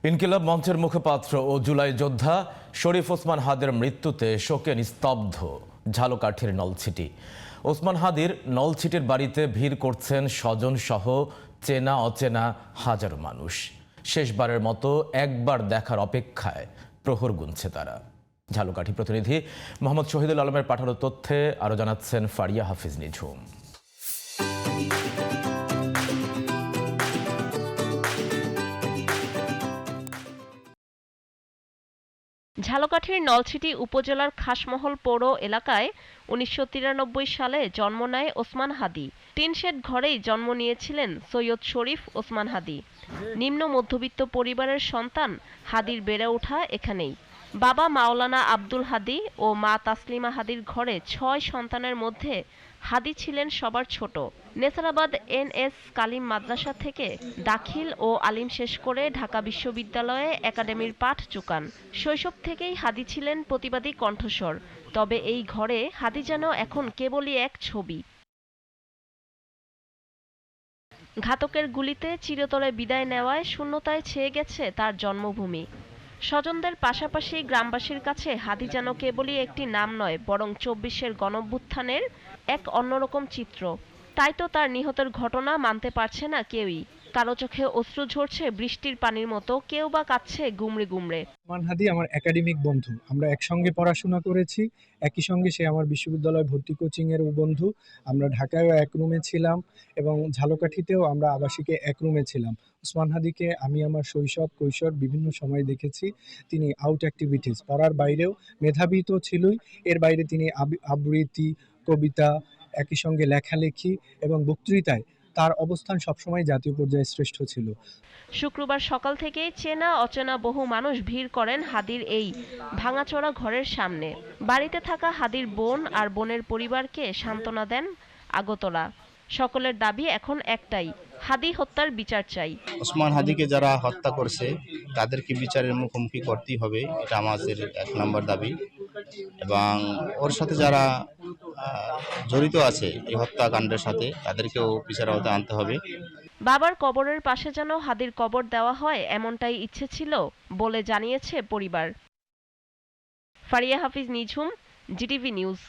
ইনকিলাব মঞ্চের মুখপাত্র ও জুলাই যোদ্ধা শরীফ ওসমান হাদির মৃত্যুতে শোকে নিস্তব্ধ ঝালকাঠির নলছিটি। ওসমান হাদির নলছিটির বাড়িতে ভিড় করছেন স্বজন সহ চেনা অচেনা হাজারো মানুষ। শেষবারের মতো একবার দেখার অপেক্ষায় প্রহর গুনছে তারা। ঝালকাঠি প্রতিনিধি মোহাম্মদ শহীদুল আলমের পাঠানো তথ্যে আরও জানাচ্ছেন ফারিয়া হাফিজ নিঝুম। ঝালকাঠির নলছিটি উপজেলার খাসমহল পৌর এলাকায় ১৯৯৩ সালে জন্ম নেয় ওসমান হাদি। টিন শেড ঘরেই জন্ম নিয়েছিলেন সৈয়দ শরীফ ওসমান হাদি। নিম্ন মধ্যবিত্ত পরিবারের সন্তান হাদির বেড়ে ওঠা এখানেই। বাবা মাওলানা আব্দুল হাদি ও মা তাসলিমা হাদির ঘরে ৬ সন্তানের মধ্যে হাদি ছিলেন সবার ছোট। নেসারাবাদ এনএস কালিম মাদ্রাসা থেকে দাখিল ও আলিম শেষ করে ঢাকা বিশ্ববিদ্যালয়ে একাডেমির পাঠ চুকান। শৈশব থেকেই হাদি ছিলেন প্রতিবাদী কণ্ঠস্বর। তবে এই ঘরে হাদি যেন এখন কেবলই এক ছবি। ঘাতকের গুলিতে চিরতরে বিদায় নেওয়ায় শূন্যতায় ছেয়ে গেছে তার জন্মভূমি। স্বজনদের পাশাপাশি গ্রামবাসীর কাছে হাদি যেন কেবলই একটি নাম নয়, বরং ২৪-এর গণঅভ্যুত্থানের এক অন্যরকম চিত্র। তাই তো তার নিহতের ঘটনা মানতে পারছে না কেউই। কারো চোখে অশ্রু ঝরছে বৃষ্টির পানির মতো, কেউ বা কাঁদছে গুমড়ে গুমড়ে। ওসমান হাদি আমার একাডেমিক বন্ধু, আমরা একসঙ্গে পড়াশোনা করেছি, একই সঙ্গে সে আমার বিশ্ববিদ্যালয় ভর্তি কোচিংয়েরও বন্ধু। আমরা ঢাকায়ও এক রুমে ছিলাম এবং ঝালকাঠিতেও আমরা আবাসিকে এক রুমে ছিলাম। ওসমান হাদিকে আমি আমার শৈশব কৈশোর বিভিন্ন সময় দেখেছি। তিনি আউট অ্যাক্টিভিটিস পড়ার বাইরেও মেধাবী তো ছিলই, এর বাইরে তিনি আবৃত্তি, কবিতা, একই সঙ্গে লেখালেখি এবং বক্তৃতায় তার অবস্থান সবসময় জাতীয় পর্যায়ে শ্রেষ্ঠ ছিল। শুক্রবার সকাল থেকেই চেনা অচেনা বহু মানুষ ভিড় করেন হাদির এই ভাঙাচোরা ঘরের সামনে। বাড়িতে থাকা হাদির বোন আর বোনের পরিবারকে সান্ত্বনা দেন আগতরা। সকলের দাবি এখন একটাই, হাদি হত্যার বিচার চাই। ওসমান হাদিকে যারা হত্যা করছে তাদেরকে বিচারের মুখোমুখি করতেই হবে, এটা আমাদের ১ নম্বর দাবি। এবং ওর সাথে যারা জড়িত আছে এই হত্যাকাণ্ডের সাথে তাদেরকেও বিচারের আওতায় আনতে হবে। বাবার কবরের পাশে যেন হাদির কবর দেওয়া হয়, এমনটাই ইচ্ছে ছিল বলে জানিয়েছে পরিবার। ফারিয়া হাফিজ নিঝুম, জিটিভি নিউজ।